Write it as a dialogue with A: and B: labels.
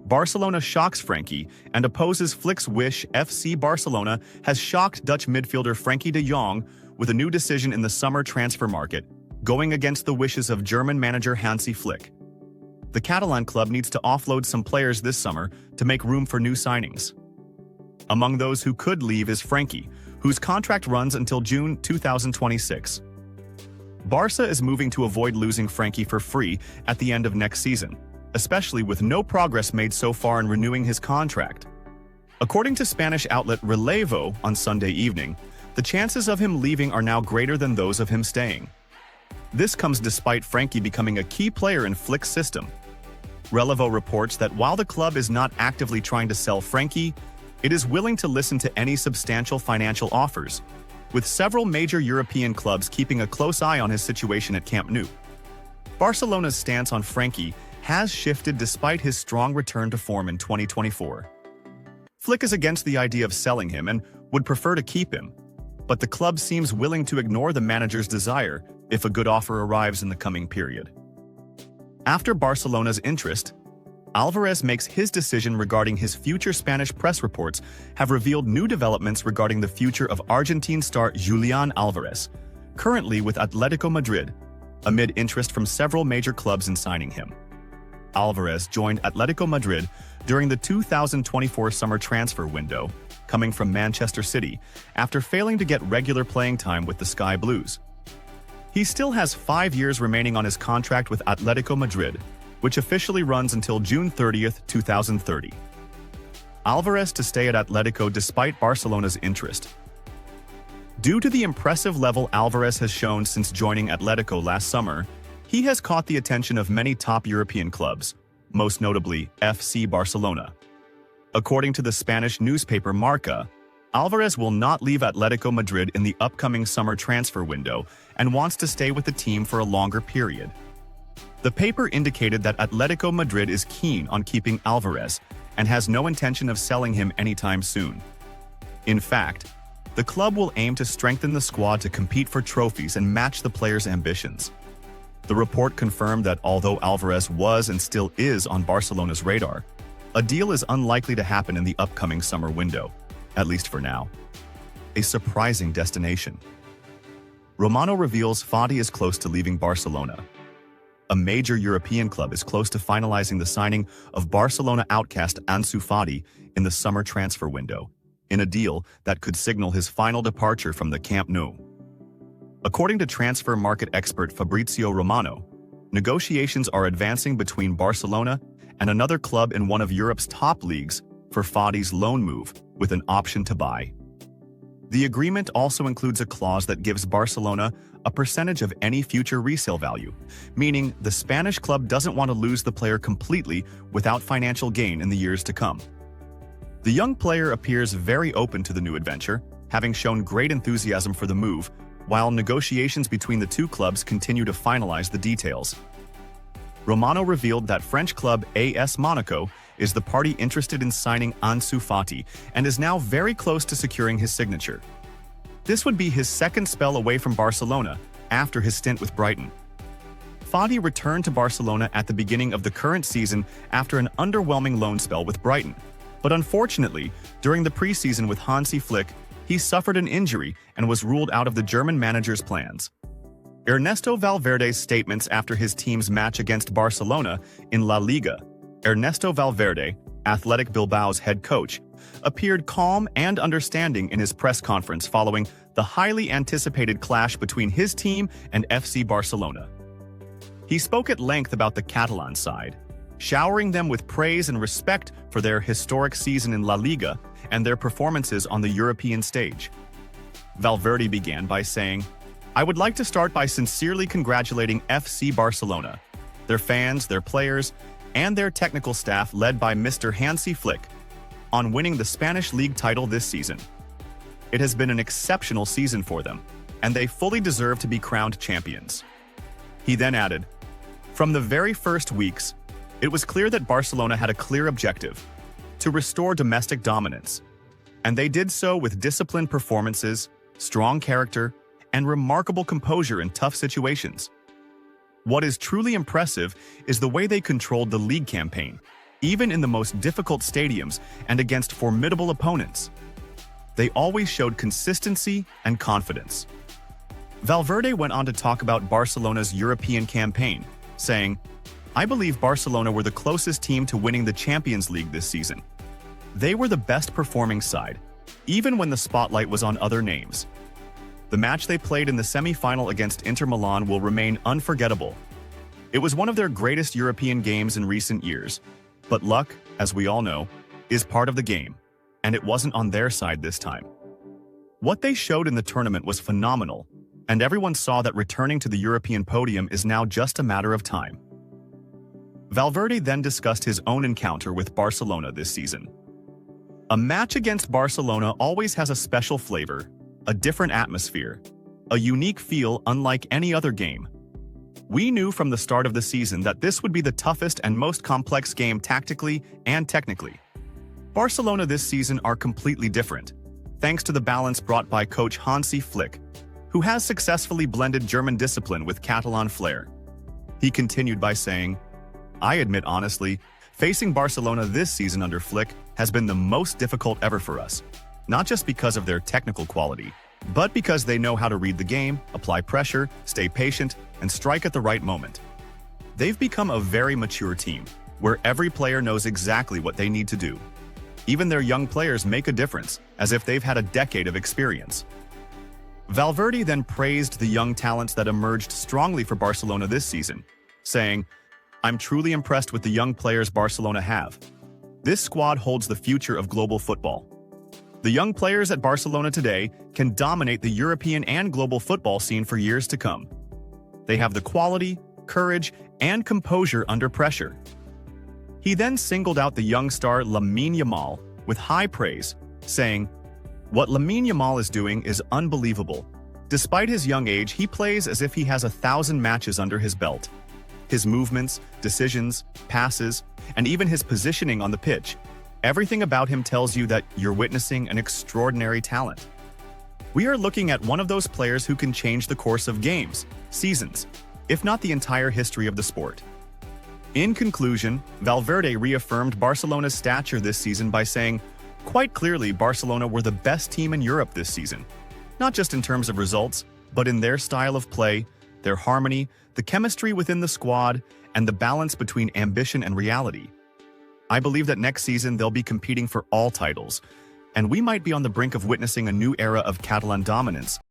A: Barcelona shocks Frankie and opposes Flick's wish. FC Barcelona has shocked Dutch midfielder Frankie de Jong with a new decision in the summer transfer market, going against the wishes of German manager Hansi Flick. The Catalan club needs to offload some players this summer to make room for new signings. Among those who could leave is Frankie, whose contract runs until June 2026. Barca is moving to avoid losing Frankie for free at the end of next season, especially with no progress made so far in renewing his contract. According to Spanish outlet Relevo on Sunday evening, the chances of him leaving are now greater than those of him staying. This comes despite Frankie becoming a key player in Flick's system. Relevo reports that while the club is not actively trying to sell Frankie, it is willing to listen to any substantial financial offers, with several major European clubs keeping a close eye on his situation at Camp Nou. Barcelona's stance on Frankie has shifted despite his strong return to form in 2024. Flick is against the idea of selling him and would prefer to keep him, but the club seems willing to ignore the manager's desire if a good offer arrives in the coming period. After Barcelona's interest, Alvarez makes his decision regarding his future. Spanish press reports have revealed new developments regarding the future of Argentine star Julián Alvarez, currently with Atletico Madrid, amid interest from several major clubs in signing him. Alvarez joined Atletico Madrid during the 2024 summer transfer window, coming from Manchester City, after failing to get regular playing time with the Sky Blues. He still has 5 years remaining on his contract with Atletico Madrid, which officially runs until June 30, 2030. Alvarez to stay at Atletico despite Barcelona's interest. Due to the impressive level Alvarez has shown since joining Atletico last summer, he has caught the attention of many top European clubs, most notably FC Barcelona. According to the Spanish newspaper Marca, Alvarez will not leave Atletico Madrid in the upcoming summer transfer window and wants to stay with the team for a longer period. The paper indicated that Atletico Madrid is keen on keeping Alvarez and has no intention of selling him anytime soon. In fact, the club will aim to strengthen the squad to compete for trophies and match the player's ambitions. The report confirmed that although Alvarez was and still is on Barcelona's radar, a deal is unlikely to happen in the upcoming summer window, at least for now. A surprising destination. Romano reveals Fati is close to leaving Barcelona. A major European club is close to finalizing the signing of Barcelona outcast Ansu Fati in the summer transfer window, in a deal that could signal his final departure from the Camp Nou. According to transfer market expert Fabrizio Romano, negotiations are advancing between Barcelona and another club in one of Europe's top leagues for Fati's loan move, with an option to buy. The agreement also includes a clause that gives Barcelona a percentage of any future resale value, meaning the Spanish club doesn't want to lose the player completely without financial gain in the years to come. The young player appears very open to the new adventure, having shown great enthusiasm for the move, while negotiations between the two clubs continue to finalize the details. Romano revealed that French club AS Monaco is the party interested in signing Ansu Fati and is now very close to securing his signature. This would be his second spell away from Barcelona after his stint with Brighton. Fati returned to Barcelona at the beginning of the current season after an underwhelming loan spell with Brighton, but unfortunately, during the preseason with Hansi Flick, he suffered an injury and was ruled out of the German manager's plans. Ernesto Valverde's statements after his team's match against Barcelona in La Liga. Ernesto Valverde, Athletic Bilbao's head coach, appeared calm and understanding in his press conference following the highly anticipated clash between his team and FC Barcelona. He spoke at length about the Catalan side, showering them with praise and respect for their historic season in La Liga and their performances on the European stage. Valverde began by saying, "I would like to start by sincerely congratulating FC Barcelona, their fans, their players, and their technical staff led by Mr. Hansi Flick, on winning the Spanish league title this season. It has been an exceptional season for them, and they fully deserve to be crowned champions." He then added, "From the very first weeks, it was clear that Barcelona had a clear objective: to restore domestic dominance, and they did so with disciplined performances, strong character, and remarkable composure in tough situations. What is truly impressive is the way they controlled the league campaign, even in the most difficult stadiums and against formidable opponents. They always showed consistency and confidence. Valverde went on to talk about Barcelona's European campaign, saying, "I believe Barcelona were the closest team to winning the Champions League this season. They were the best performing side, even when the spotlight was on other names. The match they played in the semi-final against Inter Milan will remain unforgettable. It was one of their greatest European games in recent years. But luck, as we all know, is part of the game, and it wasn't on their side this time. What they showed in the tournament was phenomenal, and everyone saw that returning to the European podium is now just a matter of time." Valverde then discussed his own encounter with Barcelona this season. "A match against Barcelona always has a special flavor, a different atmosphere, a unique feel unlike any other game. We knew from the start of the season that this would be the toughest and most complex game tactically and technically. Barcelona this season are completely different, thanks to the balance brought by coach Hansi Flick, who has successfully blended German discipline with Catalan flair." He continued by saying, "I admit honestly, facing Barcelona this season under Flick has been the most difficult ever for us, not just because of their technical quality, but because they know how to read the game, apply pressure, stay patient, and strike at the right moment. They've become a very mature team, where every player knows exactly what they need to do. Even their young players make a difference, as if they've had a decade of experience." Valverde then praised the young talents that emerged strongly for Barcelona this season, saying, "I'm truly impressed with the young players Barcelona have. This squad holds the future of global football. The young players at Barcelona today can dominate the European and global football scene for years to come. They have the quality, courage, and composure under pressure." He then singled out the young star Lamine Yamal with high praise, saying, "What Lamine Yamal is doing is unbelievable. Despite his young age, he plays as if he has 1,000 matches under his belt. His movements, decisions, passes, and even his positioning on the pitch, everything about him tells you that you're witnessing an extraordinary talent. We are looking at one of those players who can change the course of games, seasons, if not the entire history of the sport." In conclusion, Valverde reaffirmed Barcelona's stature this season by saying, "Quite clearly, Barcelona were the best team in Europe this season, not just in terms of results, but in their style of play, their harmony, the chemistry within the squad, and the balance between ambition and reality. I believe that next season they'll be competing for all titles, and we might be on the brink of witnessing a new era of Catalan dominance